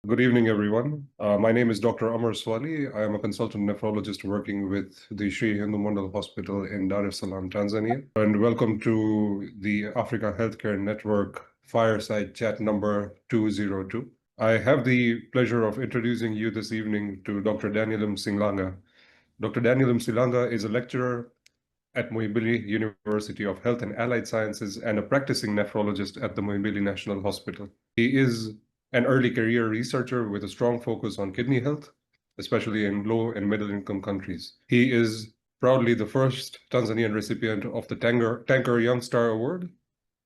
Good evening, everyone. My name is Dr. Amar Swali. I am a consultant nephrologist working with the Sri Hindu Mandal Hospital in Dar es Salaam, Tanzania. And welcome to the Africa Healthcare Network Fireside Chat number 202. I have the pleasure of introducing you this evening to Dr. Daniel Msilanga. Dr. Daniel Msilanga is a lecturer at Muhimbili University of Health and Allied Sciences and a practicing nephrologist at the Muhimbili National Hospital. He is an early career researcher with a strong focus on kidney health, especially in low and middle income countries. He is proudly the first Tanzanian recipient of the Tanker Young Star Award,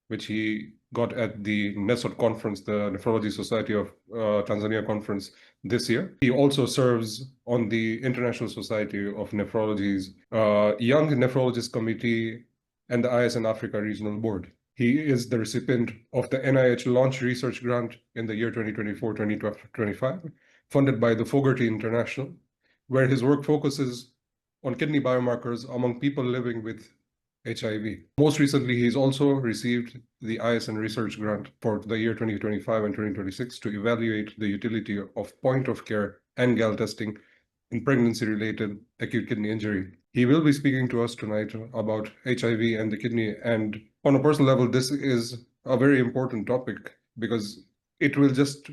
which he got at the NESOT conference, the Nephrology Society of Tanzania conference this year. He also serves on the International Society of Nephrology's Young Nephrologist Committee and the ISN Africa Regional Board. He is the recipient of the NIH Launch Research Grant in the year 2024-2025, funded by the Fogarty International, where his work focuses on kidney biomarkers among people living with HIV. Most recently, he's also received the ISN Research Grant for the year 2025 and 2026 to evaluate the utility of point-of-care and GAL testing in pregnancy-related acute kidney injury. He will be speaking to us tonight about HIV and the kidney, and on a personal level, this is a very important topic because it will just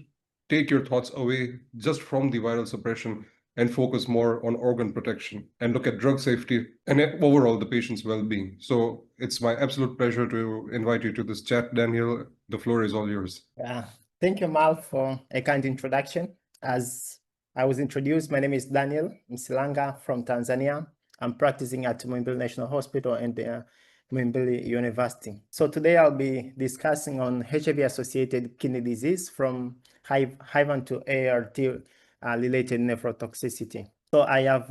take your thoughts away just from the viral suppression and focus more on organ protection and look at drug safety and overall the patient's well-being. So it's my absolute pleasure to invite you to this chat. Daniel, the floor is all yours. Thank you, Mal, for a kind introduction. As I was introduced, my name is Daniel Msilanga from Tanzania. I'm practicing at Muhimbili National Hospital and Muhimbili University. So today I'll be discussing on HIV-associated kidney disease from HIVAN to ART related nephrotoxicity. So I have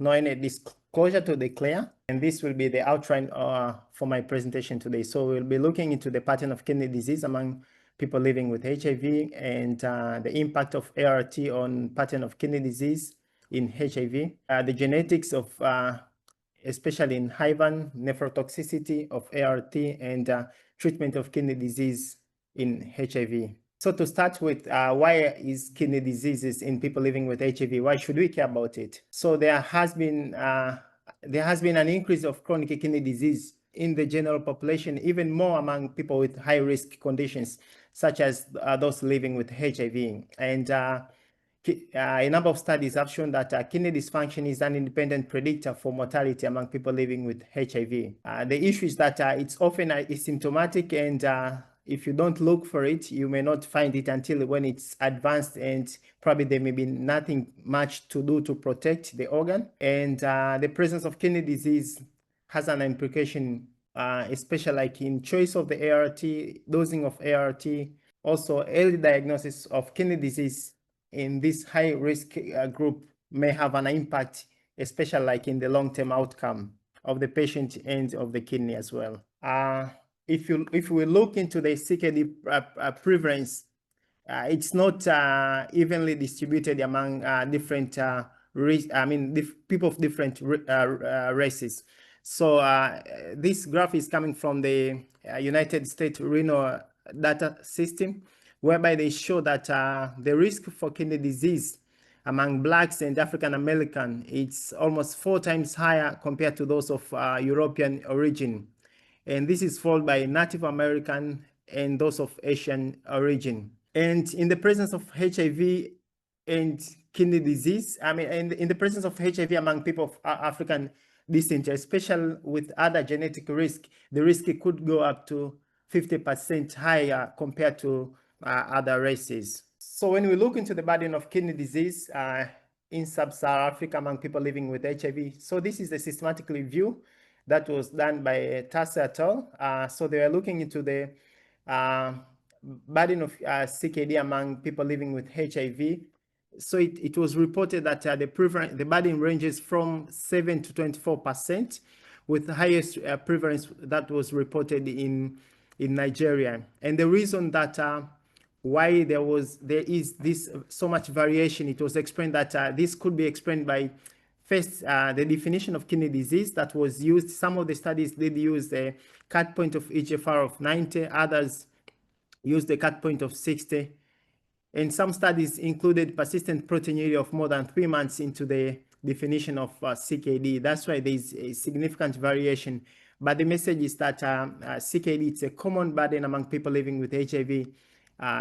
no any disclosure to declare, and this will be the outline for my presentation today. So we'll be looking into the pattern of kidney disease among people living with HIV and the impact of ART on pattern of kidney disease in HIV, the genetics of, especially in HIVAN, nephrotoxicity of ART, and treatment of kidney disease in HIV. So to start with, why is kidney diseases in people living with HIV? Why should we care about it? So there has been an increase of chronic kidney disease in the general population, even more among people with high-risk conditions, such as those living with HIV. And a number of studies have shown that kidney dysfunction is an independent predictor for mortality among people living with HIV. The issue is that it's often asymptomatic, and if you don't look for it, you may not find it until when it's advanced, and probably there may be nothing much to do to protect the organ. And the presence of kidney disease has an implication, especially like in choice of the ART, dosing of ART, also early diagnosis of kidney disease in this high-risk group may have an impact, especially like in the long-term outcome of the patient and of the kidney as well. If we look into the CKD prevalence, it's not evenly distributed among different people of different races. So this graph is coming from the United States Renal data system, whereby they show that the risk for kidney disease among Blacks and African American, it's almost 4 times higher compared to those of European origin. And this is followed by Native American and those of Asian origin. And in the presence of HIV and kidney disease, in the presence of HIV among people of African descent, especially with other genetic risk, the risk could go up to 50% higher compared to other races. So when we look into the burden of kidney disease in sub-Saharan Africa among people living with HIV, so this is a systematic review that was done by Tasser et al. So they were looking into the burden of CKD among people living with HIV. So it was reported that the burden ranges from 7 to 24%, with the highest prevalence that was reported in Nigeria. And the reason that why there is this so much variation, it was explained that this could be explained by first the definition of kidney disease that was used. Some of the studies did use the cut point of eGFR of 90, others used the cut point of 60. And some studies included persistent proteinuria of more than 3 months into the definition of CKD. That's why there's a significant variation. But the message is that CKD is a common burden among people living with HIV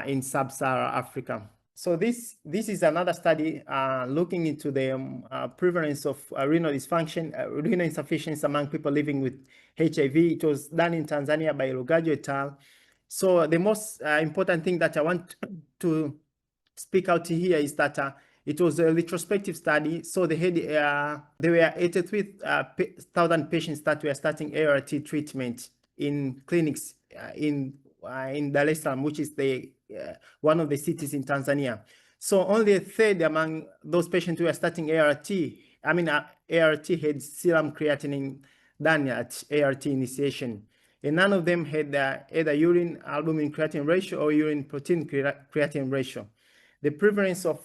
in sub-Saharan Africa. So this is another study looking into the prevalence of renal dysfunction, renal insufficiency among people living with HIV. It was done in Tanzania by Lugajo et al. So the most important thing that I want to speak out here is that it was a retrospective study. So they had there were 83,000 patients that were starting ART treatment in clinics in Dar es Salaam, which is the one of the cities in Tanzania. So only a third among those patients who were starting ART, ART had serum creatinine done at ART initiation. And none of them had either urine albumin creatinine ratio or urine protein creatinine ratio. The prevalence of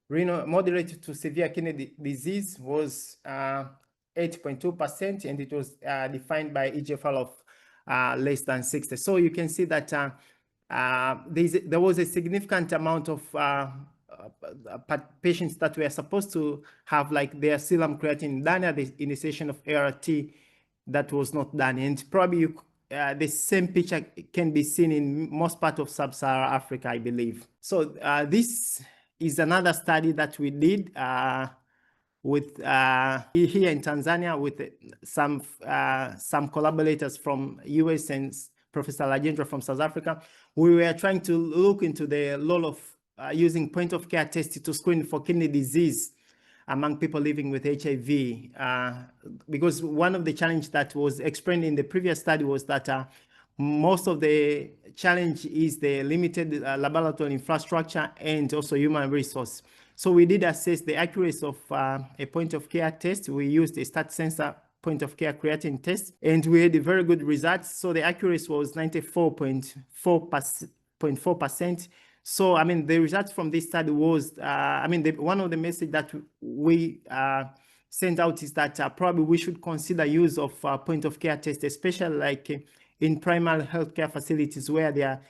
renal moderate to severe kidney disease was 8.2%, and it was defined by eGFR of less than 60. So you can see that there was a significant amount of patients that were supposed to have like their serum creatinine done at the initiation of ART that was not done. And probably the same picture can be seen in most parts of sub-Saharan Africa, I believe. So this is another study that we did with here in Tanzania with some collaborators from US and Professor Lajendra from South Africa. We were trying to look into the role of using point-of-care tests to screen for kidney disease among people living with HIV, because one of the challenges that was explained in the previous study was that most of the challenge is the limited laboratory infrastructure and also human resource. So we did assess the accuracy of a point-of-care test. We used a stat sensor point-of-care creatinine test, and we had very good results. So the accuracy was 94.4%. So, I mean, the results from this study was, one of the messages that we sent out is that probably we should consider use of point-of-care tests, especially like in primary healthcare facilities where there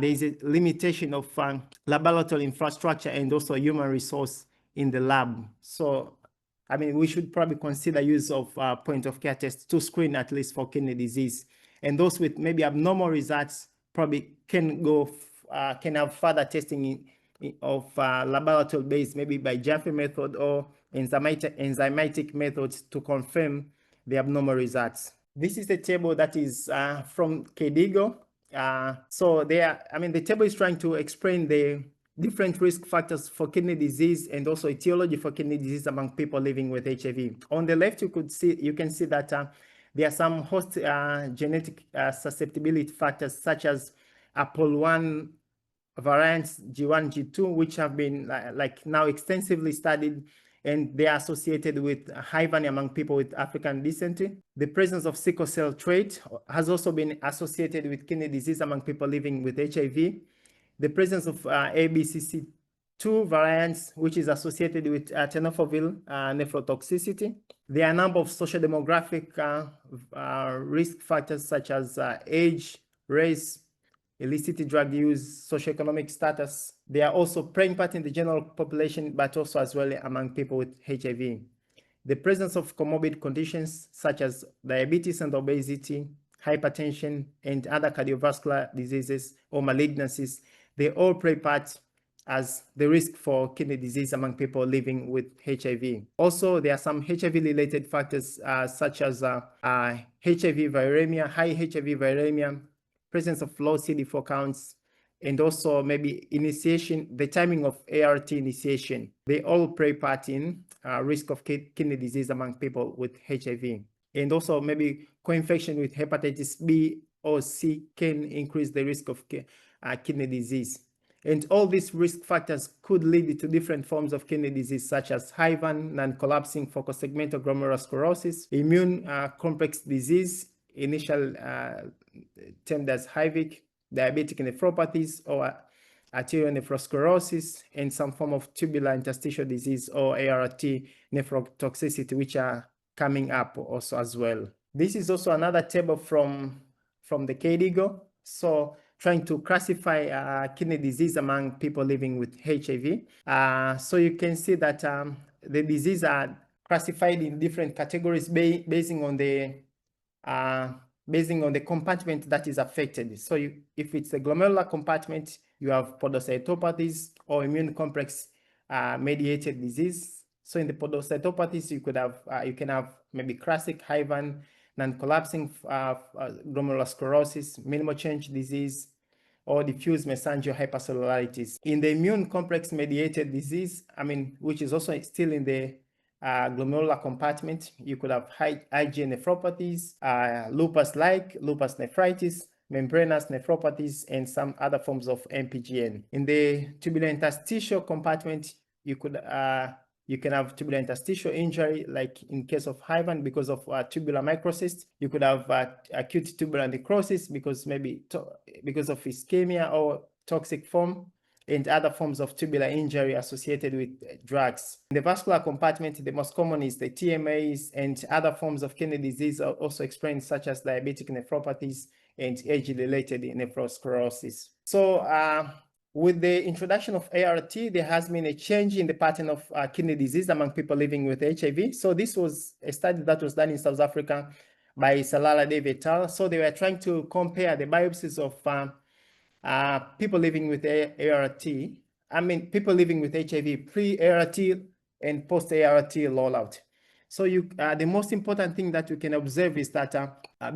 is a limitation of laboratory infrastructure and also human resource in the lab. So, I mean, we should probably consider use of point-of-care tests to screen at least for kidney disease. And those with maybe abnormal results probably can go can have further testing of laboratory based, maybe by Jaffe method or enzymatic methods to confirm the abnormal results. This is a table that is from KDIGO. So the table is trying to explain the different risk factors for kidney disease and also etiology for kidney disease among people living with HIV. On the left, you can see that there are some host genetic susceptibility factors such as POL1 variants G1, G2, which have been now extensively studied, and they are associated with HIVAN among people with African descent. The presence of sickle cell trait has also been associated with kidney disease among people living with HIV. The presence of ABCC2 variants, which is associated with tenofovir nephrotoxicity. There are a number of social demographic risk factors such as age, race, illicit drug use, socioeconomic status. They are also playing part in the general population, but also as well among people with HIV. The presence of comorbid conditions such as diabetes and obesity, hypertension, and other cardiovascular diseases or malignancies, they all play part as the risk for kidney disease among people living with HIV. Also, there are some HIV-related factors such as HIV viremia, high HIV viremia, presence of low CD4 counts, and also maybe initiation, the timing of ART initiation. They all play part in risk of kidney disease among people with HIV. And also maybe co-infection with hepatitis B or C can increase the risk of kidney disease. And all these risk factors could lead to different forms of kidney disease, such as HIVAN, non-collapsing focal segmental glomerulosclerosis, immune complex disease, initial termed as HIVIC, diabetic nephropathies or arterial nephrosclerosis, and some form of tubular interstitial disease or ART nephrotoxicity, which are coming up also as well. This is also another table from the KDIGO. So trying to classify kidney disease among people living with HIV. So you can see that the disease are classified in different categories basing on the compartment that is affected. So if it's a glomerular compartment, you have podocytopathies or immune complex mediated disease. So in the podocytopathies, you can have maybe classic HIVAN, non-collapsing glomerular sclerosis, minimal change disease, or diffuse mesangial hypercellularitis. In the immune complex mediated disease, which is also still in the glomerular compartment, you could have IgA nephropathies, lupus nephritis, membranous nephropathies, and some other forms of MPGN. In the tubular interstitial compartment, you can have tubular interstitial injury, like in case of HIVAN, because of tubular microcyst. You could have acute tubular necrosis because of ischemia or toxic form, and other forms of tubular injury associated with drugs. In the vascular compartment, the most common is the TMAs, and other forms of kidney disease are also experienced, such as diabetic nephropathies and age-related nephrosclerosis. So with the introduction of ART, there has been a change in the pattern of kidney disease among people living with HIV. So this was a study that was done in South Africa by Salala David et al. So they were trying to compare the biopsies of people living with ART, people living with HIV pre-ART and post-ART rollout. So the most important thing that you can observe is that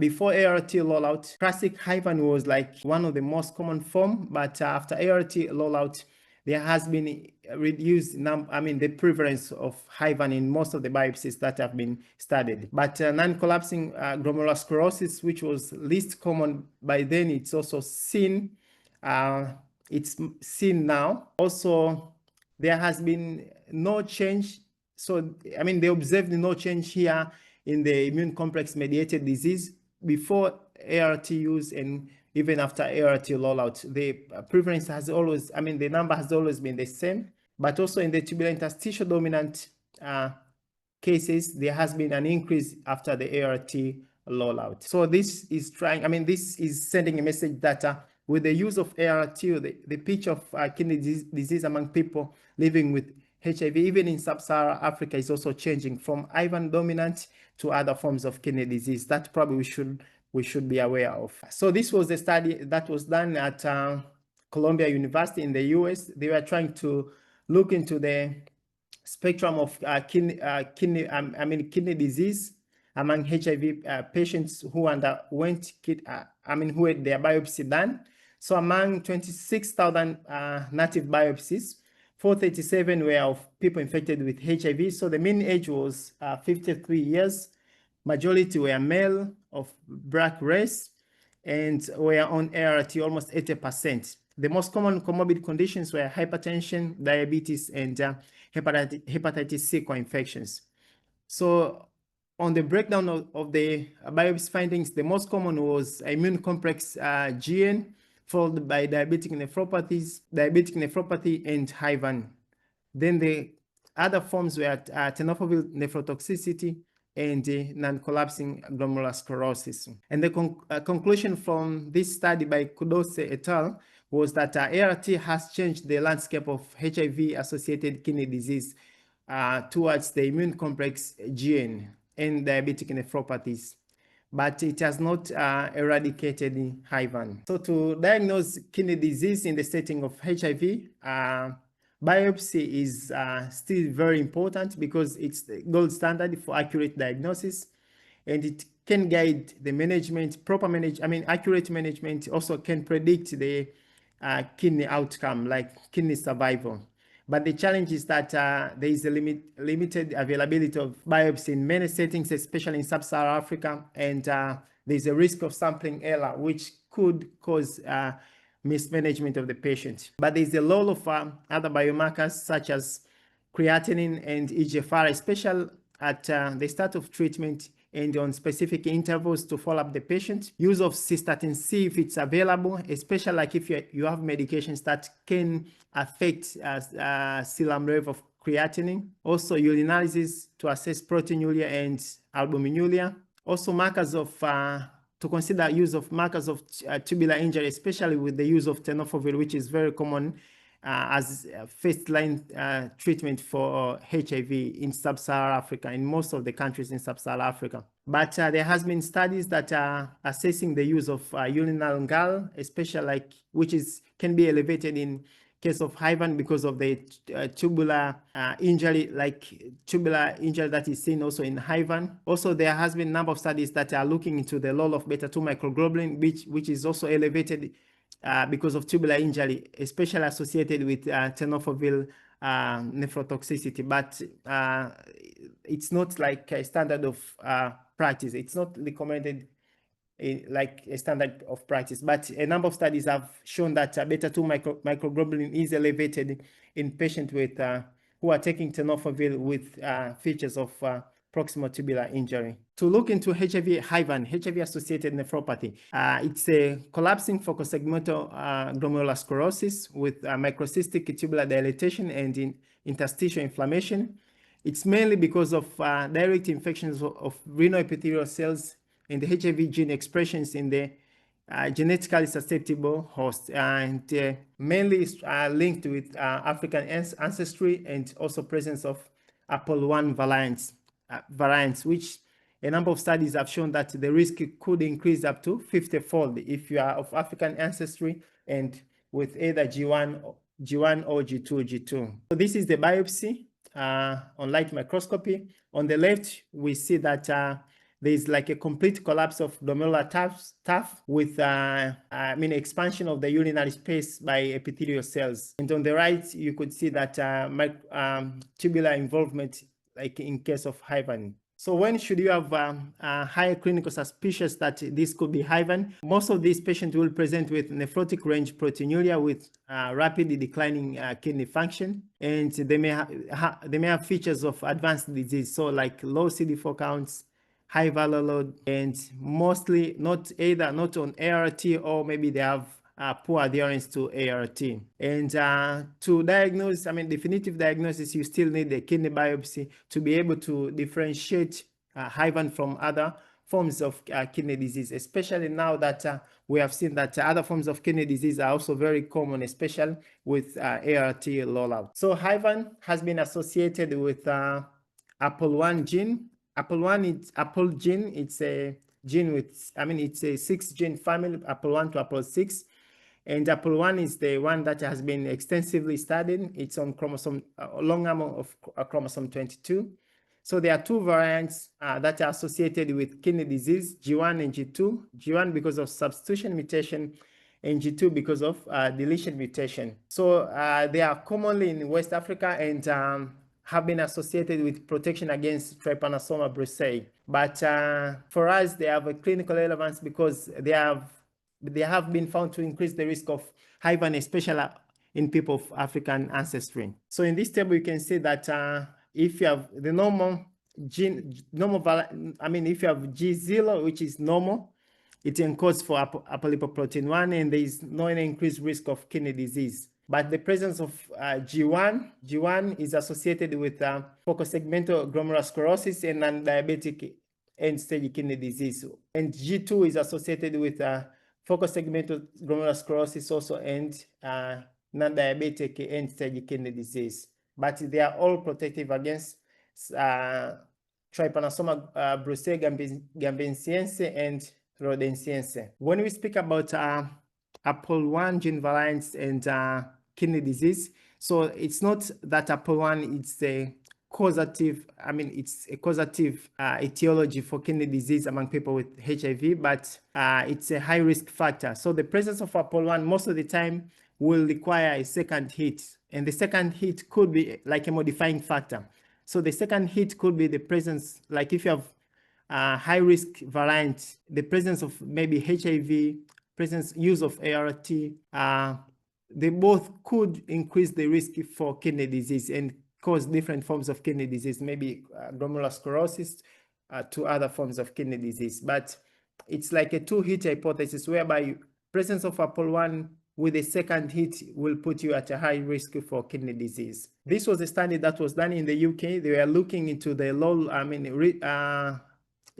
before ART rollout, classic HIVAN was like one of the most common form, but after ART rollout, there has been reduced the prevalence of HIVAN in most of the biopsies that have been studied. But non-collapsing glomerular sclerosis, which was least common by then, it's also seen. It's seen now. Also, there has been no change. So, they observed no change here in the immune complex mediated disease before ART use and even after ART rollout. The prevalence has always, the number has always been the same. But also in the tubular interstitial dominant cases, there has been an increase after the ART rollout. So this is this is sending a message that with the use of ART, the picture of kidney disease among people living with HIV, even in sub-Saharan Africa, is also changing from HIVAN dominant to other forms of kidney disease. That probably we should be aware of. So this was a study that was done at Columbia University in the US. They were trying to look into the spectrum of kidney disease among HIV patients who underwent who had their biopsy done. So among 26,000 native biopsies, 437 were of people infected with HIV. So the mean age was 53 years. Majority were male of black race and were on ART almost 80%. The most common comorbid conditions were hypertension, diabetes, and hepatitis C co-infections. So on the breakdown of the biopsy findings, the most common was immune complex GN, followed by diabetic nephropathy, and HIVAN. Then the other forms were tenofovir nephrotoxicity and non-collapsing glomerular sclerosis. And the conclusion from this study by Kudose et al. Was that ART has changed the landscape of HIV-associated kidney disease towards the immune complex GN and diabetic nephropathies, but it has not eradicated HIVAN. So to diagnose kidney disease in the setting of HIV, biopsy is still very important because it's the gold standard for accurate diagnosis, and it can guide the management, accurate management also can predict the kidney outcome, like kidney survival. But the challenge is that there is a limited availability of biopsy in many settings, especially in sub-Saharan Africa, and there's a risk of sampling error, which could cause mismanagement of the patient. But there's a role of other biomarkers such as creatinine and EGFR, especially at the start of treatment and on specific intervals to follow up the patient. Use of cystatin C if it's available, especially like if you have medications that can affect serum level of creatinine. Also urinalysis to assess proteinuria and albuminuria. Also markers of to consider use of markers of tubular injury, especially with the use of tenofovir, which is very common as first-line treatment for HIV in sub-Saharan Africa, in most of the countries in sub-Saharan Africa. But there has been studies that are assessing the use of urinary gall, especially which can be elevated in case of HIVAN because of the tubular injury, tubular injury that is seen also in HIVAN. Also, there has been a number of studies that are looking into the role of beta-2 microglobulin, which is also elevated because of tubular injury, especially associated with tenofovir nephrotoxicity. But it's not like a standard of practice. It's not recommended like a standard of practice, but a number of studies have shown that beta-2 microglobulin is elevated in patients with who are taking tenofovir with features of proximal tubular injury. To look into HIV HIVAN, HIV-associated nephropathy, it's a collapsing focosegmental glomerular sclerosis with microcystic tubular dilatation and interstitial inflammation. It's mainly because of direct infections of renal epithelial cells and the HIV gene expressions in the genetically susceptible host, and mainly linked with African ancestry and also presence of APOL1 variants, which a number of studies have shown that the risk could increase up to 50-fold if you are of African ancestry and with either G1 or G2 or G2. So this is the biopsy on light microscopy. On the left, we see that there's like a complete collapse of glomerular tuft with expansion of the urinary space by epithelial cells. And on the right, you could see that tubular involvement, like in case of HIVAN. So when should you have higher clinical suspicions that this could be HIVAN? Most of these patients will present with nephrotic range proteinuria with rapidly declining kidney function, and they may have features of advanced disease, so like low CD4 counts, high viral load, and mostly not on ART, or maybe they have poor adherence to ART. And to diagnose, definitive diagnosis, you still need a kidney biopsy to be able to differentiate HIVAN from other forms of kidney disease, especially now that we have seen that other forms of kidney disease are also very common, especially with ART rollout. So HIVAN has been associated with APOL1 gene. APOL gene. It's a gene with, it's a 6-gene family, APOL1 to APOL6. And APOL1 is the one that has been extensively studied. It's on chromosome, long arm of chromosome 22. So there are two variants that are associated with kidney disease, G1 and G2. G1 because of substitution mutation, and G2 because of deletion mutation. So they are commonly in West Africa and have been associated with protection against Trypanosoma brucei. But for us, they have a clinical relevance because they have been found to increase the risk of HIVAN, especially in people of African ancestry. So in this table, you can see that if you have the normal gene, if you have G0, which is normal, it encodes for apolipoprotein 1, and there is no increased risk of kidney disease. But the presence of G1 is associated with focosegmental glomerular sclerosis and non-diabetic end-stage kidney disease. And G2 is associated with focosegmental glomerular sclerosis also and non-diabetic end-stage kidney disease. But they are all protective against Trypanosoma brucei gambiensiense and rhodensiense. When we speak about APOL1 gene variants and kidney disease, so it's not that APOL1 is a causative, it's a causative etiology for kidney disease among people with HIV, but it's a high risk factor. So the presence of APOL1 most of the time will require a second hit, and the second hit could be like a modifying factor. So the second hit could be the presence, like if you have high risk variant, the presence of maybe HIV, use of ART, they both could increase the risk for kidney disease and cause different forms of kidney disease, maybe glomerular sclerosis to other forms of kidney disease. But it's like a two-hit hypothesis whereby presence of APOL1 with a second hit will put you at a high risk for kidney disease. This was a study that was done in the UK. They were looking into the low,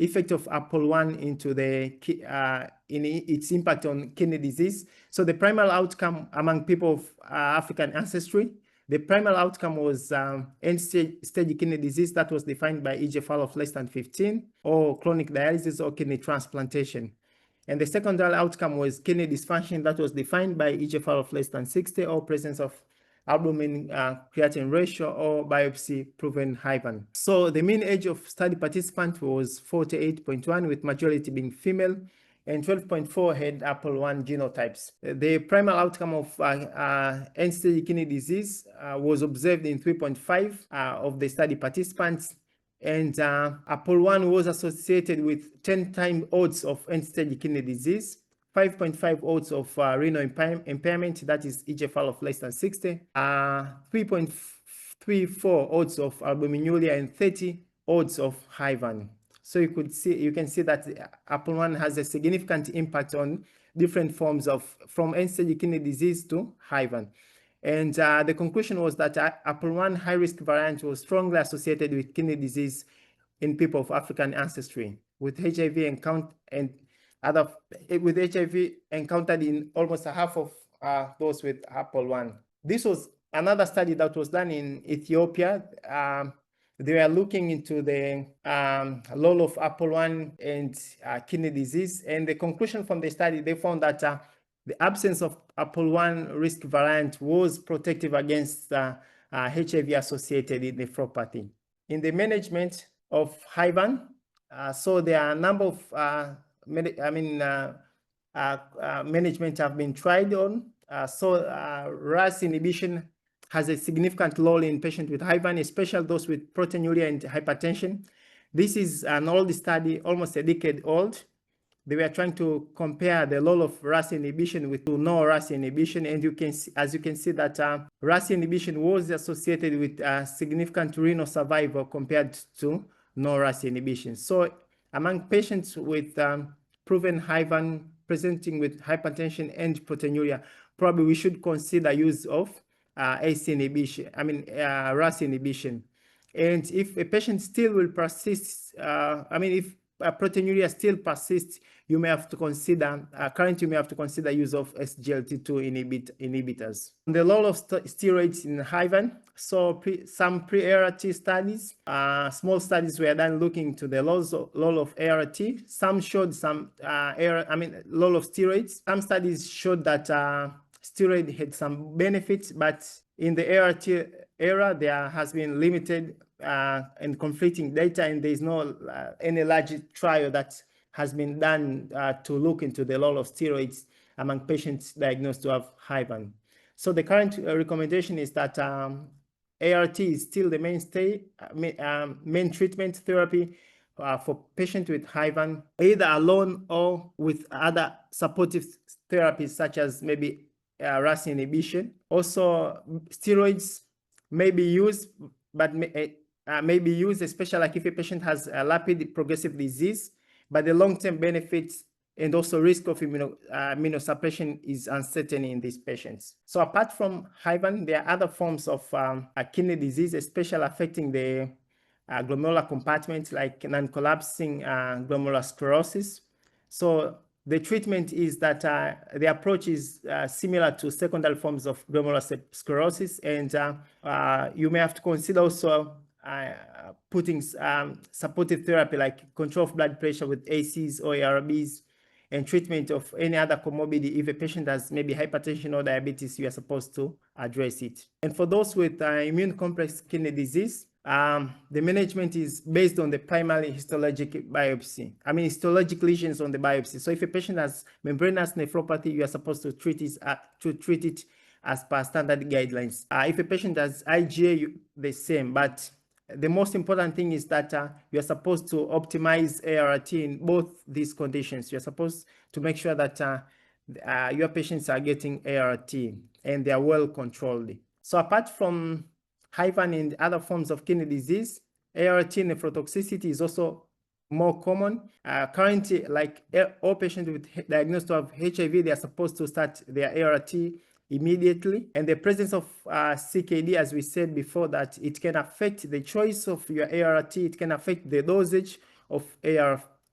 effect of APOL1 into in its impact on kidney disease. So the primary outcome among people of African ancestry, the primary outcome was end-stage kidney disease that was defined by eGFR of less than 15, or chronic dialysis or kidney transplantation. And the secondary outcome was kidney dysfunction that was defined by eGFR of less than 60, or presence of albumin creatine ratio, or biopsy-proven HIVAN. So the mean age of study participant was 48.1, with majority being female, and 12.4 had APOL1 genotypes. The primary outcome of end-stage kidney disease was observed in 3.5 of the study participants, and APOL1 was associated with 10 times odds of end-stage kidney disease, 5.5 odds of renal impairment, that is eGFR of less than 60, 3.34 odds of albuminuria, and 30 odds of HIVAN. So you can see that APOL1 has a significant impact on different forms of, from end-stage kidney disease to HIVAN. And the conclusion was that APOL1 high-risk variant was strongly associated with kidney disease in people of African ancestry, with HIV encountered in almost half of those with APOL1. This was another study that was done in Ethiopia. They were looking into the role of APOL1 and kidney disease, and the conclusion from the study, they found that the absence of APOL1 risk variant was protective against HIV-associated nephropathy. In the management of HIVAN, so there are a number of management have been tried on. RAS inhibition has a significant role in patients with HIVAN, especially those with proteinuria and hypertension. This is an old study, almost a decade old. They were trying to compare the role of RAS inhibition with no RAS inhibition, and as you can see that RAS inhibition was associated with significant renal survival compared to no RAS inhibition. So among patients with proven HIVAN presenting with hypertension and proteinuria, probably we should consider use of RAS inhibition. And if a patient still will persist, if proteinuria still persists, you may have to consider, currently you may have to consider use of SGLT2 inhibitors. The role of steroids in HIVAN, so some pre-ART studies, small studies were done looking to the role of ART. Some showed some role of steroids. Some studies showed that steroid had some benefits, but in the ART era, there has been limited and conflicting data, and there is no any large trial that has been done to look into the role of steroids among patients diagnosed to have HIVAN. So the current recommendation is that ART is still the mainstay, main treatment therapy for patients with HIVAN, either alone or with other supportive therapies such as maybe RAS inhibition. Also, steroids may be used, but may be used especially like if a patient has a rapid progressive disease, but the long-term benefits and also risk of immunosuppression is uncertain in these patients. So apart from HIVAN, there are other forms of kidney disease, especially affecting the glomerular compartment, like non-collapsing glomerular sclerosis. So the treatment is that the approach is similar to secondary forms of glomerular sclerosis, and you may have to consider also putting supportive therapy like control of blood pressure with ACs or ARBs, and treatment of any other comorbidity. If a patient has maybe hypertension or diabetes, you are supposed to address it. And for those with immune complex kidney disease, the management is based on the primary histologic biopsy. Histologic lesions on the biopsy. So if a patient has membranous nephropathy, you are supposed to treat it as per standard guidelines. If a patient has IgA, the same. But the most important thing is that you are supposed to optimize ART in both these conditions. You are supposed to make sure that your patients are getting ART and they are well controlled. So apart from HIVAN and other forms of kidney disease, ART nephrotoxicity is also more common. Currently, like all patients with diagnosed to have HIV, they are supposed to start their ART immediately. And the presence of CKD, as we said before, that it can affect the choice of your ART, it can affect the dosage of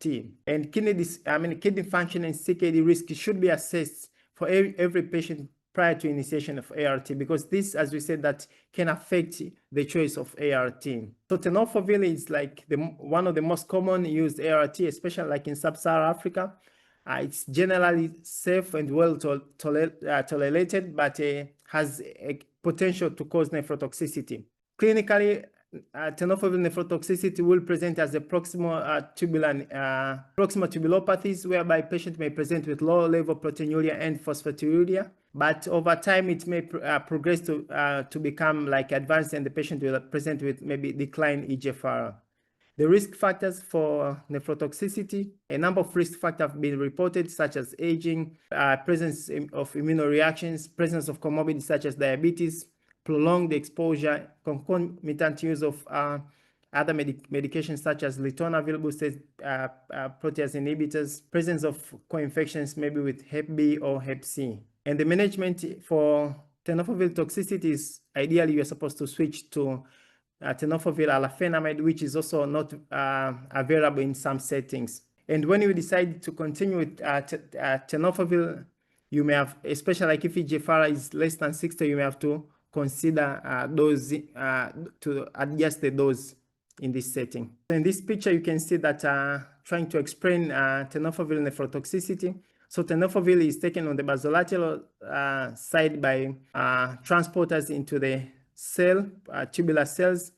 And kidney function and CKD risk should be assessed for every patient prior to initiation of ART, because this, as we said, that can affect the choice of ART. So tenofovir is like one of the most common used ART, especially like in sub-Saharan Africa. It's generally safe and well tolerated, but has a potential to cause nephrotoxicity. Clinically, tenofovir nephrotoxicity will present as a proximal tubulopathies, whereby patient may present with low level proteinuria and phosphaturia. But over time, it may progress to become like advanced, and the patient will present with maybe decline eGFR. The risk factors for nephrotoxicity, a number of risk factors have been reported, such as aging, presence of immunoreactions, presence of comorbidities such as diabetes, prolonged exposure, concomitant use of other medications such as ritonavir boosted protease inhibitors, presence of co-infections maybe with Hep B or Hep C. And the management for tenofovir toxicity is ideally you're supposed to switch to tenofovir alafenamide, which is also not available in some settings. And when you decide to continue with tenofovir, you may have, especially like if eGFR is less than 60, you may have to consider dose to adjust the dose in this setting. In this picture, you can see that trying to explain tenofovir nephrotoxicity. So tenofovir is taken on the basolateral side by transporters into the cell, tubular cells,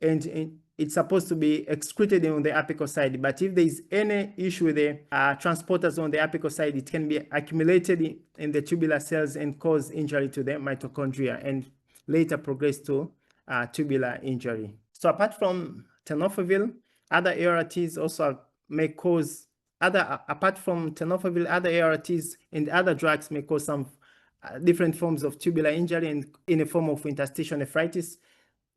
and it's supposed to be excreted on the apical side. But if there is any issue with the transporters on the apical side, it can be accumulated in the tubular cells and cause injury to the mitochondria and later progress to tubular injury. So apart from tenofovir, other ARTs also may cause apart from tenofovir, other ARTs and other drugs may cause some different forms of tubular injury and in a form of interstitial nephritis.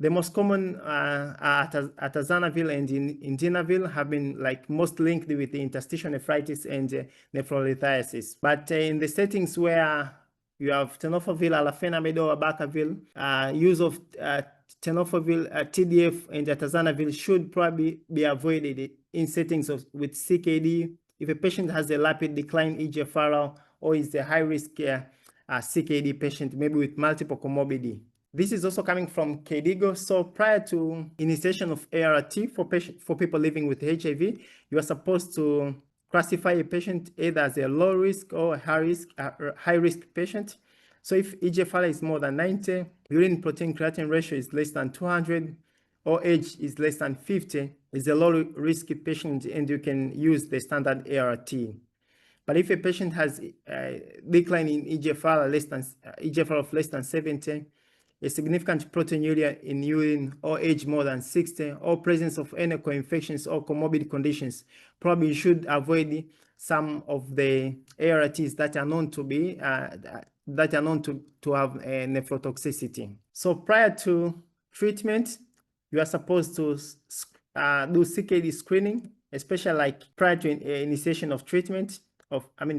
The most common atazanavir and indinavir have been like most linked with the interstitial nephritis and nephrolithiasis. But in the settings where you have tenofovir alafenamide or abacavir, use of tenofovir, TDF, and atazanavir should probably be avoided in settings with CKD. If a patient has a rapid decline eGFR or is a high-risk CKD patient, maybe with multiple comorbidity. This is also coming from KDIGO. So prior to initiation of ART for people living with HIV, you are supposed to classify a patient either as a low risk or a high risk patient. So if eGFR is more than 90, urine protein creatinine ratio is less than 200, or age is less than 50, is a low risk patient, and you can use the standard ART. But if a patient has a decline in eGFR of less than 70, a significant proteinuria in urine, or age more than 60, or presence of any co-infections or comorbid conditions, probably you should avoid some of the ARTs that are known to be to have a nephrotoxicity. So prior to treatment, you are supposed to do CKD screening, especially like prior to initiation of treatment.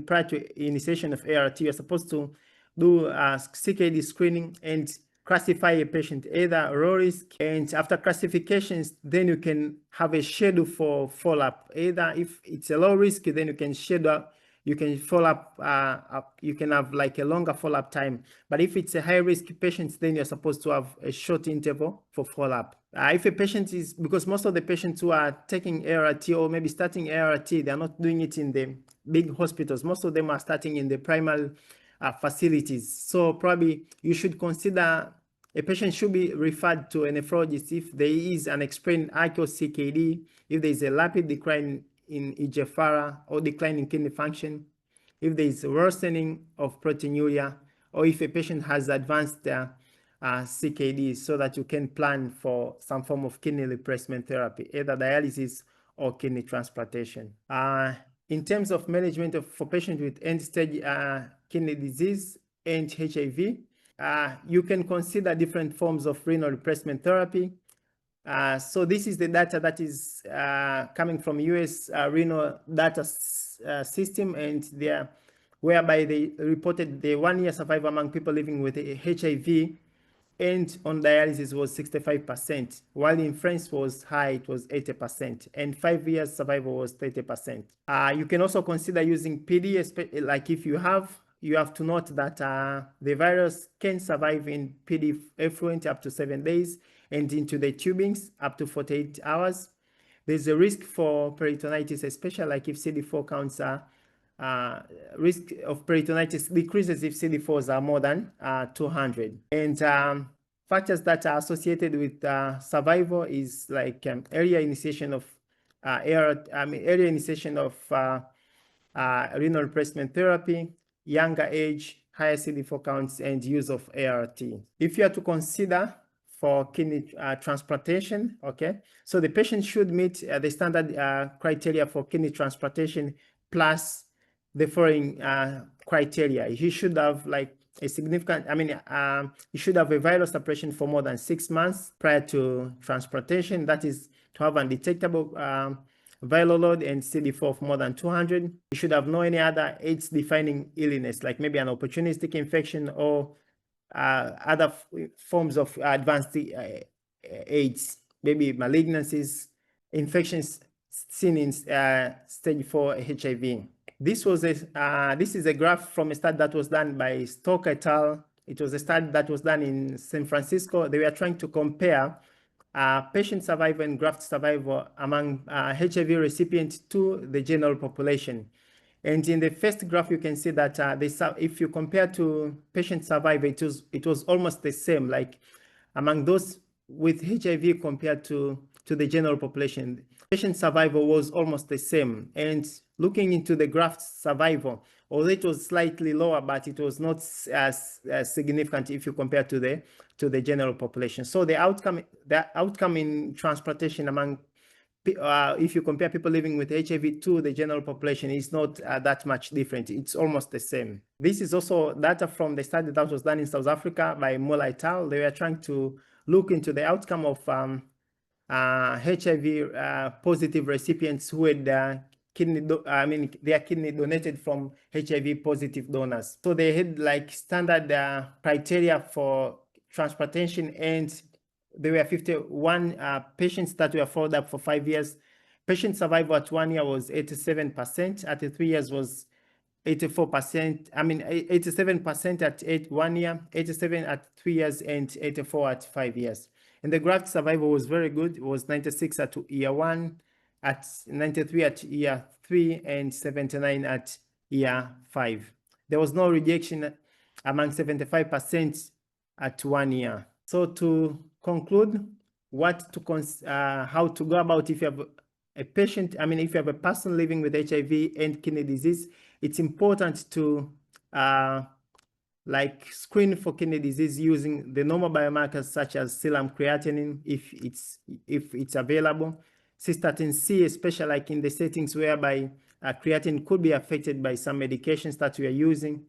Prior to initiation of ART, you are supposed to do CKD screening and classify a patient either low risk, and after classifications, then you can have a schedule for follow-up. Either if it's a low risk, then you can schedule, you can follow up, you can have like a longer follow-up time. But if it's a high-risk patient, then you're supposed to have a short interval for follow-up. If a patient is, because most of the patients who are taking ART or maybe starting ART, they're not doing it in the big hospitals. Most of them are starting in the primary facilities. So probably you should consider a patient should be referred to a nephrologist if there is an explained arterial CKD, if there is a rapid decline in eGFR or decline in kidney function, if there is worsening of proteinuria, or if a patient has advanced CKD, so that you can plan for some form of kidney replacement therapy, either dialysis or kidney transplantation. In terms of management for patients with end-stage kidney disease and HIV, you can consider different forms of renal replacement therapy. So this is the data that is coming from US renal data system, and whereby they reported the 1-year survival among people living with HIV and on dialysis was 65%, while in France was high, it was 80%, and 5 years survival was 30%. You can also consider using PD, like if you have to note that the virus can survive in PD effluent up to 7 days and into the tubings up to 48 hours. There's a risk for peritonitis, especially like if CD4 counts are risk of peritonitis decreases if CD4s are more than 200. And factors that are associated with survival is like earlier initiation of earlier initiation of renal replacement therapy, younger age, higher CD4 counts, and use of ART. If you are to consider for kidney transplantation, okay, so the patient should meet the standard criteria for kidney transplantation plus the following criteria. He should have like a significant, he should have a viral suppression for more than 6 months prior to transplantation. That is to have undetectable viral load and CD4 of more than 200. You should have no any other AIDS-defining illness, like maybe an opportunistic infection or other forms of advanced AIDS, maybe malignancies, infections seen in stage 4 HIV. This is a graph from a study that was done by Stock et al. It was a study that was done in San Francisco. They were trying to compare patient survival and graft survival among HIV recipients to the general population. And in the first graph, you can see that if you compare to patient survival, it was almost the same, like among those with HIV compared to the general population. Patient survival was almost the same. And looking into the graft survival, although it was slightly lower, but it was not as significant if you compare to the general population. So the outcome in transplantation among if you compare people living with HIV to the general population, is not that much different. It's almost the same. This is also data from the study that was done in South Africa by Muller et al. They were trying to look into the outcome of HIV positive recipients who had their kidney donated from HIV positive donors. So they had like standard criteria for transplantation, and there were 51 patients that were followed up for 5 years. Patient survival at 1 year was 87%. At 3 years was 84%. 87% at 1 year, 87 at 3 years, and 84 at 5 years. And the graft survival was very good. It was 96 at year 1, at 93 at year 3, and 79 at year 5. There was no rejection among 75% at 1 year. So to conclude, how to go about if you have a patient, if you have a person living with HIV and kidney disease, it's important to screen for kidney disease using the normal biomarkers such as serum creatinine if it's available, cystatin C, especially like in the settings whereby creatinine could be affected by some medications that we are using.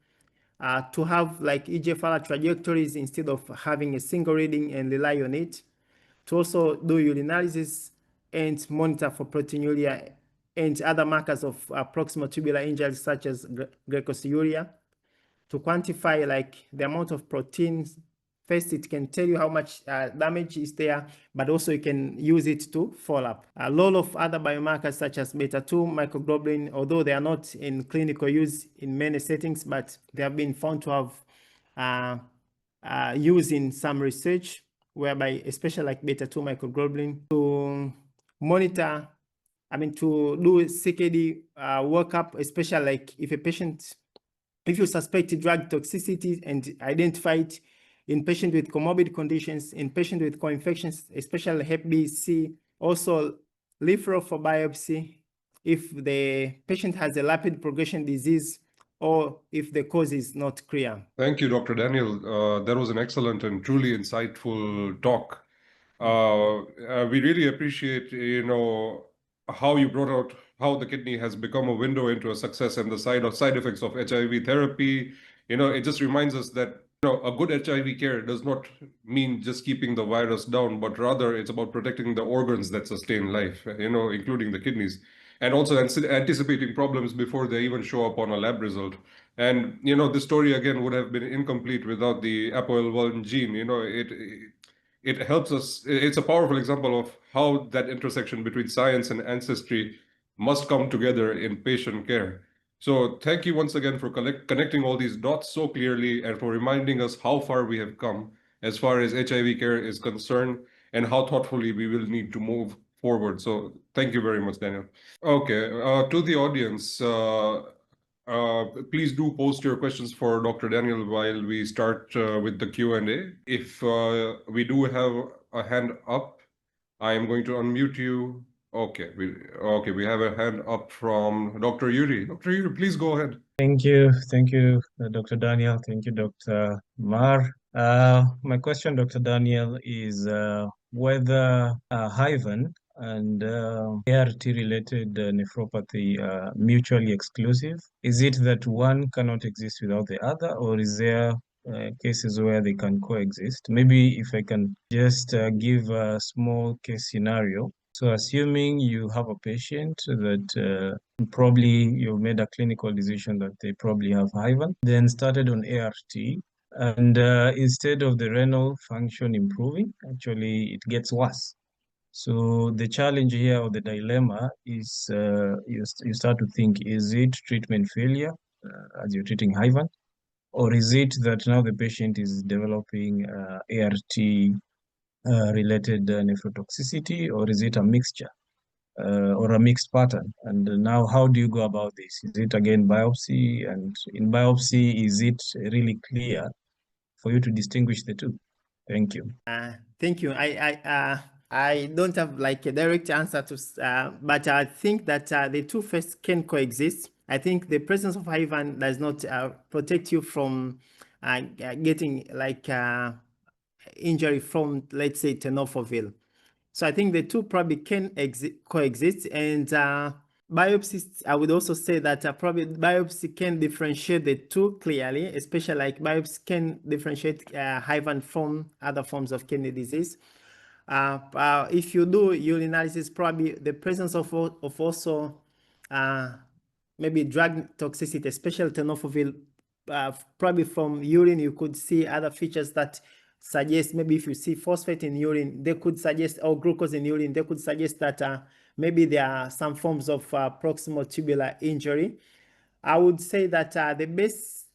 To have like eGFR trajectories instead of having a single reading and rely on it. To also do urinalysis and monitor for proteinuria and other markers of proximal tubular injuries such as glycosuria. To quantify like the amount of proteins, first it can tell you how much damage is there, but also you can use it to follow up. A lot of other biomarkers such as beta-2 microglobulin, although they are not in clinical use in many settings, but they have been found to have use in some research, whereby especially like beta-2 microglobulin to monitor, to do CKD workup, especially like if you suspect drug toxicity and identify it in patients with comorbid conditions, in patients with co-infections, especially Hep B, C, also referral for biopsy if the patient has a rapid progression disease or if the cause is not clear. Thank you, Dr. Daniel. That was an excellent and truly insightful talk. We really appreciate, how you brought out how the kidney has become a window into a success and the side effects of HIV therapy. It just reminds us that a good HIV care does not mean just keeping the virus down, but rather it's about protecting the organs that sustain life, including the kidneys. and also anticipating problems before they even show up on a lab result. And, this story again would have been incomplete without the ApoL1 gene. It helps us. It's a powerful example of how that intersection between science and ancestry must come together in patient care. So thank you once again for connecting all these dots so clearly and for reminding us how far we have come as far as HIV care is concerned and how thoughtfully we will need to move forward. So thank you very much, Daniel. Okay, to the audience, please do post your questions for Dr. Daniel while we start with the Q&A. If we do have a hand up, I am going to unmute you. Okay, we have a hand up from Dr. Yuri. Dr. Yuri, please go ahead. Thank you, Dr. Daniel. Thank you, Dr. Mar. My question, Dr. Daniel, is whether HIVAN and ART-related nephropathy are mutually exclusive. Is it that one cannot exist without the other, or is there cases where they can coexist? Maybe if I can just give a small case scenario. So assuming you have a patient that probably you made a clinical decision that they probably have HIVAN, then started on ART, and instead of the renal function improving, actually it gets worse. So the challenge here, or the dilemma, is you start to think, is it treatment failure as you're treating HIVAN, or is it that now the patient is developing ART related nephrotoxicity, or is it a mixture? Or a mixed pattern? And now how do you go about this? Is it again biopsy? And in biopsy, is it really clear for you to distinguish the two? Thank you. Thank you. I don't have like a direct answer to, but I think that the two first can coexist. I think the presence of HIVAN does not protect you from getting like injury from, let's say, tenofovir. So I think the two probably can coexist, and biopsies, I would also say that probably biopsy can differentiate the two clearly, especially like biopsy can differentiate HIVAN from other forms of kidney disease. If you do urinalysis, probably the presence of also maybe drug toxicity, especially tenofovir, probably from urine, you could see other features that suggest, maybe if you see phosphate in urine, they could suggest, or glucose in urine, they could suggest that maybe there are some forms of proximal tubular injury. I would say that the best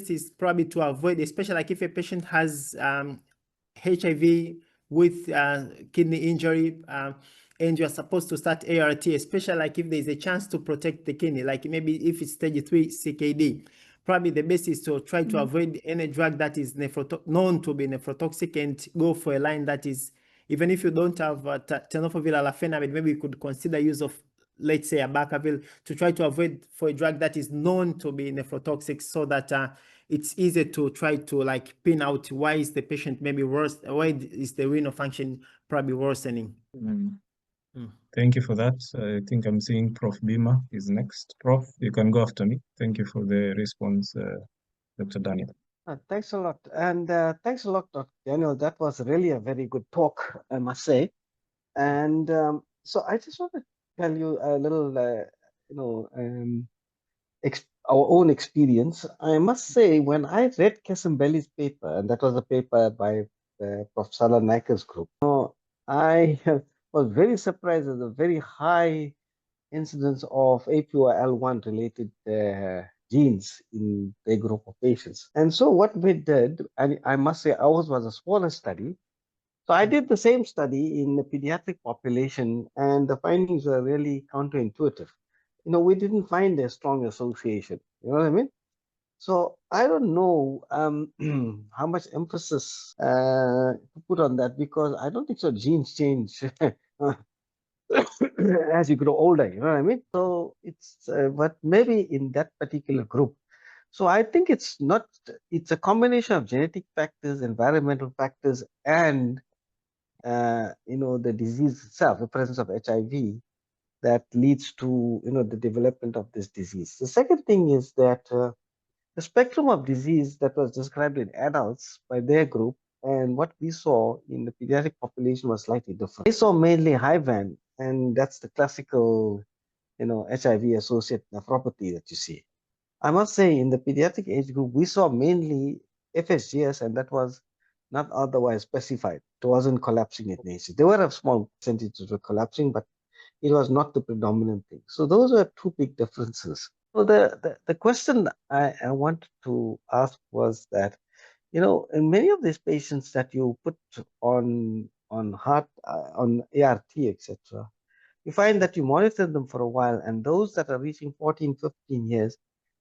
is probably to avoid, especially like if a patient has HIV with kidney injury, and you're supposed to start ART, especially like if there's a chance to protect the kidney, like maybe if it's stage 3 CKD. Probably the best is to try to avoid any drug that is known to be nephrotoxic, and go for a line that is, even if you don't have tenofovir alafenamide, maybe you could consider use of, let's say, abacavir, to try to avoid for a drug that is known to be nephrotoxic, so that it's easy to try to like pin out why is the patient maybe worse, why is the renal function probably worsening. Thank you for that. I think I'm seeing Prof. Bima is next. Prof, you can go after me. Thank you for the response, Dr. Daniel. Thanks a lot. And thanks a lot, Dr. Daniel. That was really a very good talk, I must say. And so I just want to tell you a little, our own experience. I must say, when I read Kesambeli's paper, and that was a paper by Prof. Salah Naika's group, I was very surprised at the very high incidence of APOL1 related genes in a group of patients. And so what we did, and I must say ours was a smaller study. So I did the same study in the pediatric population, and the findings were really counterintuitive. We didn't find a strong association. You know what I mean? So I don't know how much emphasis to put on that, because I don't think so genes change as you grow older, you know what I mean? So it's, but maybe in that particular group. So I think it's a combination of genetic factors, environmental factors, and, the disease itself, the presence of HIV, that leads to, the development of this disease. The second thing is that the spectrum of disease that was described in adults by their group and what we saw in the pediatric population was slightly different. They saw mainly HIVAN, and that's the classical HIV-associated nephropathy that you see. I must say, in the pediatric age group, we saw mainly FSGS, and that was not otherwise specified. It wasn't collapsing in nature. There were a small percentage that were collapsing, but it was not the predominant thing. So those were two big differences. So the question I wanted to ask was that, in many of these patients that you put on heart, on ART, etc., you find that you monitor them for a while, and those that are reaching 14, 15 years,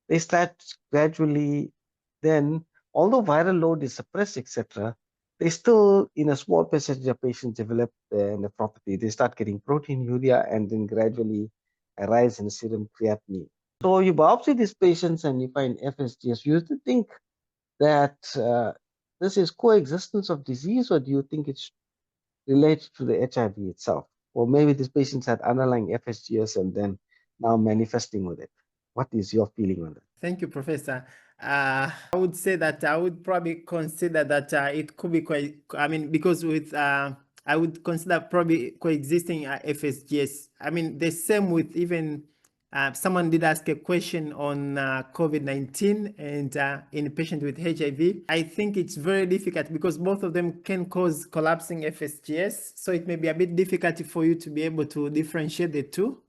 they start gradually then, although viral load is suppressed, etc., they still, in a small percentage of patients, develop nephropathy. They start getting proteinuria and then gradually a rise in serum creatinine. So you biopsy these patients and you find FSGS. You think that this is coexistence of disease, or do you think it's related to the HIV itself? Or maybe these patients had underlying FSGS and then now manifesting with it. What is your feeling on that? Thank you, Professor. I would say that I would probably consider that it could be quite, because with, I would consider probably coexisting FSGS. The same with even, someone did ask a question on COVID-19 and in a patient with HIV. I think it's very difficult because both of them can cause collapsing FSGS. So it may be a bit difficult for you to be able to differentiate the two.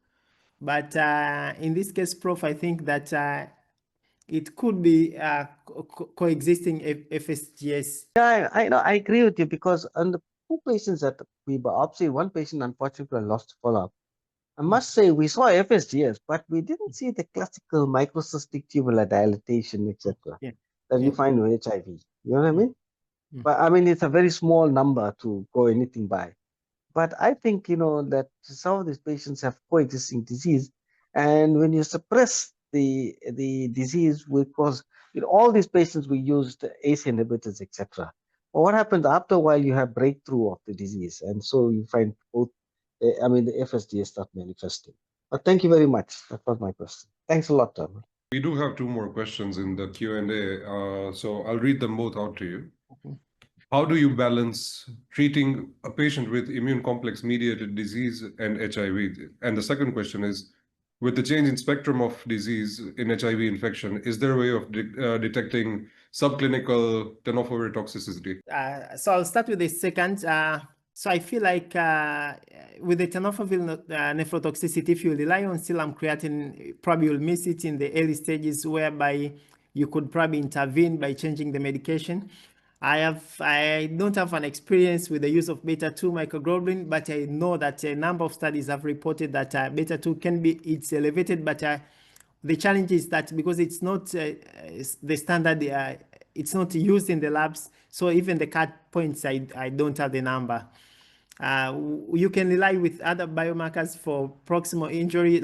But in this case, Prof, I think that it could be coexisting FSGS. Yeah, I agree with you, because on the two patients that we biopsy, one patient unfortunately lost follow-up. I must say we saw FSGS, but we didn't see the classical microcystic tubular dilatation, etc., that you find with HIV. You know what I mean? But it's a very small number to go anything by. But I think, that some of these patients have coexisting disease. And when you suppress the disease, because in all these patients, we used ACE inhibitors, etc. But what happens after a while, you have breakthrough of the disease. And so you find both, the FSGS start manifesting. But thank you very much. That was my question. Thanks a lot, Tom. We do have two more questions in the Q&A, so I'll read them both out to you. How do you balance treating a patient with immune complex mediated disease and HIV? And the second question is, with the change in spectrum of disease in HIV infection, is there a way of detecting subclinical tenofovir toxicity? So I'll start with the second. So I feel like with the tenofovir nephrotoxicity, if you rely on serum creatinine, probably you'll miss it in the early stages, whereby you could probably intervene by changing the medication. I don't have an experience with the use of beta-2 microglobulin, but I know that a number of studies have reported that beta-2 it's elevated, but the challenge is that because it's not the standard, it's not used in the labs, so even the cut points, I don't have the number. You can rely with other biomarkers for proximal injury,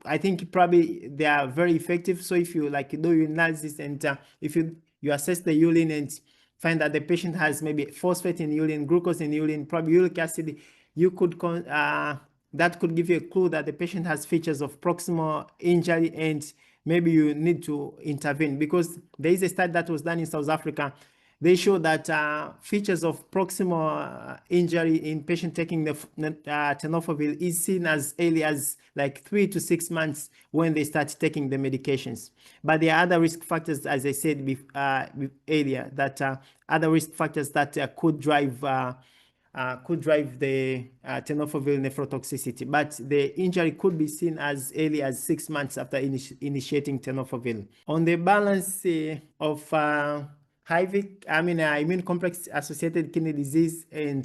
I think probably they are very effective. So if you do your analysis and if you assess the urine and find that the patient has maybe phosphate in urine, glucose in urine, probably uric acid, you could that could give you a clue that the patient has features of proximal injury and maybe you need to intervene, because there is a study that was done in South Africa. They show that features of proximal injury in patient taking the tenofovir is seen as early as 3 to 6 months when they start taking the medications. But there are other risk factors, as I said earlier, that other risk factors that could drive the tenofovir nephrotoxicity. But the injury could be seen as early as 6 months after initiating tenofovir. On the balance of immune complex associated kidney disease and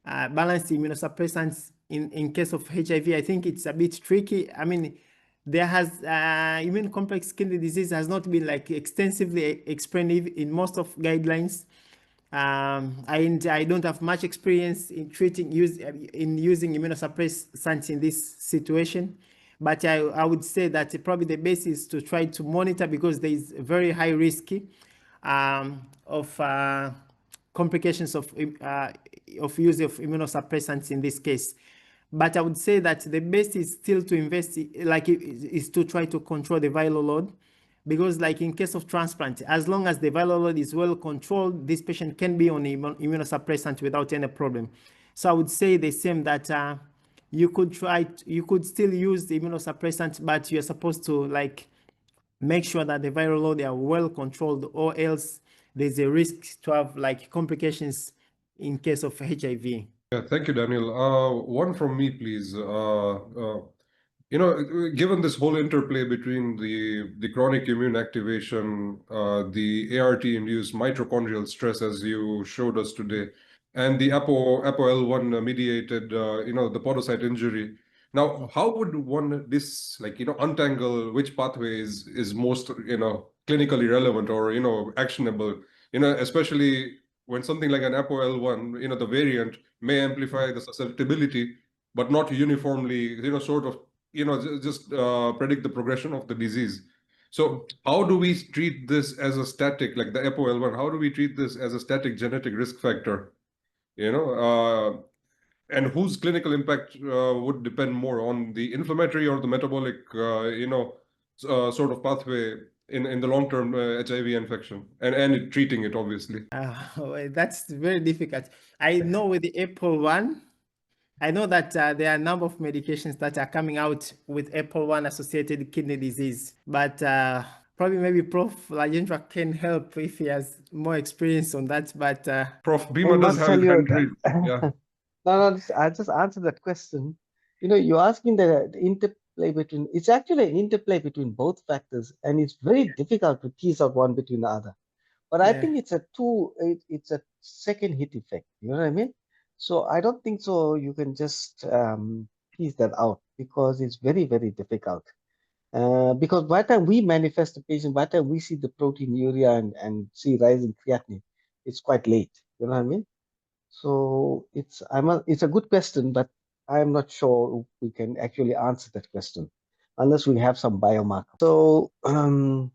balanced immunosuppressants in case of HIV, I think it's a bit tricky. There has immune complex kidney disease has not been extensively explained in most of guidelines. And I don't have much experience in using immunosuppressants in this situation. But I would say that probably the best is to try to monitor, because there is a very high risk of complications of use of immunosuppressants in this case. But I would say that the best is still to is to try to control the viral load, because in case of transplant, as long as the viral load is well controlled, this patient can be on immunosuppressant without any problem. So I would say the same, that you could you could still use the immunosuppressant, but you're supposed to like make sure that the viral load are well controlled, or else there's a risk to have like complications in case of HIV. Yeah, thank you, Daniel. One from me, please. Given this whole interplay between the chronic immune activation, the ART-induced mitochondrial stress, as you showed us today, and the ApoL1 mediated, the podocyte injury. Now, how would one untangle which pathway is most, clinically relevant or, actionable, especially when something like an ApoL1, the variant may amplify the susceptibility, but not uniformly, sort of, just predict the progression of the disease. So how do we treat this as a static, like the ApoL1, how do we treat this as a static genetic risk factor? And whose clinical impact would depend more on the inflammatory or the metabolic, sort of pathway in the long-term HIV infection and treating it, obviously. That's very difficult. I know with the ApoL1, I know that there are a number of medications that are coming out with ApoL1 associated kidney disease, but probably maybe Prof. Rajendra can help if he has more experience on that. But Prof. I Bhima does must have tell his you hand that, raised. Yeah. no, I just answered that question. You're asking the interplay between, it's actually an interplay between both factors, and it's very difficult to tease out one between the other. But I think it's a second hit effect. You know what I mean? So I don't think so you can just tease that out, because it's very, very difficult. Because by the time we manifest the patient, by the time we see the proteinuria and see rising creatinine, it's quite late. You know what I mean? So it's a good question, but I'm not sure we can actually answer that question unless we have some biomarker. So Amar,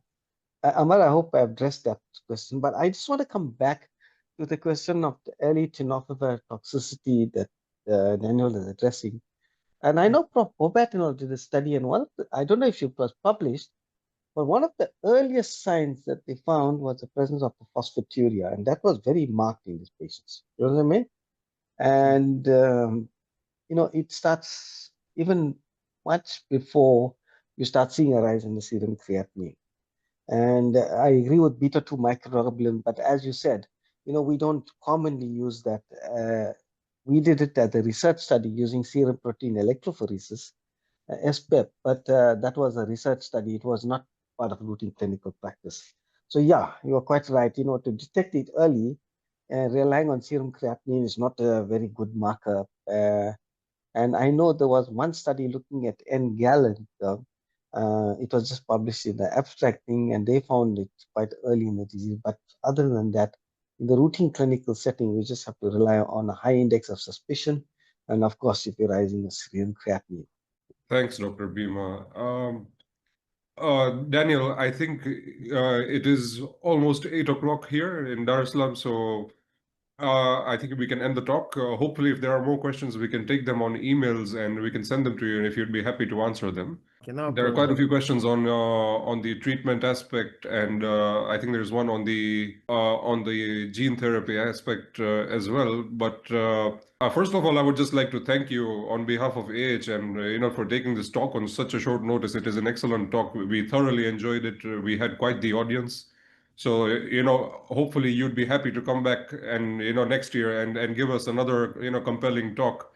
I hope I addressed that question, but I just want to come back to the question of the early tenofovir toxicity that Daniel is addressing. And I know Prof. Bobatinol did a study, and I don't know if it was published, but one of the earliest signs that they found was the presence of phosphaturia, and that was very marked in these patients. You know what I mean? And it starts even much before you start seeing a rise in the serum creatinine. And I agree with beta-2 microglobulin, but as you said, we don't commonly use that. We did it at a research study using serum protein electrophoresis, SPEP, but that was a research study. It was not part of routine clinical practice. So yeah, you are quite right. To detect it early, relying on serum creatinine is not a very good marker. And I know there was one study looking at N-gallon. It was just published in the abstract thing, and they found it quite early in the disease. But other than that, in the routine clinical setting, we just have to rely on a high index of suspicion, and of course, if you're rising a serum creatinine. Thanks, Dr. Bhima. Daniel, I think it is almost 8 o'clock here in Dar es Salaam, so I think we can end the talk. Hopefully, if there are more questions, we can take them on emails and we can send them to you, and if you'd be happy to answer them. There are quite a few questions on the treatment aspect, and I think there's one on the gene therapy aspect as well. But first of all, I would just like to thank you on behalf of AH and for taking this talk on such a short notice. It is an excellent talk. We thoroughly enjoyed it. We had quite the audience. So, hopefully you'd be happy to come back and, next year and give us another, compelling talk,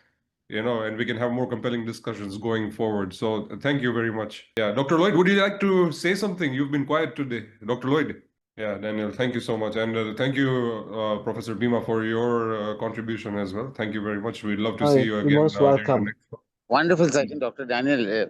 and we can have more compelling discussions going forward. So thank you very much. Yeah, Dr. Lloyd, would you like to say something? You've been quiet today. Dr. Lloyd. Yeah, Daniel, thank you so much. And thank you, Professor Bhima, for your contribution as well. Thank you very much. We'd love to see you again. You're most welcome. Wonderful session, Dr. Daniel.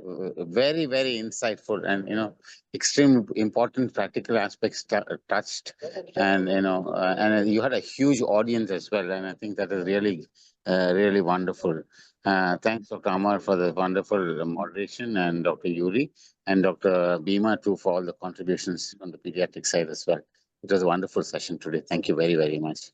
Very, very insightful and, extremely important practical aspects touched. And, and you had a huge audience as well. And I think that is really, really wonderful. Thanks, Dr. Amar, for the wonderful moderation, and Dr. Yuri and Dr. Bhima too for all the contributions on the pediatric side as well. It was a wonderful session today. Thank you very, very much.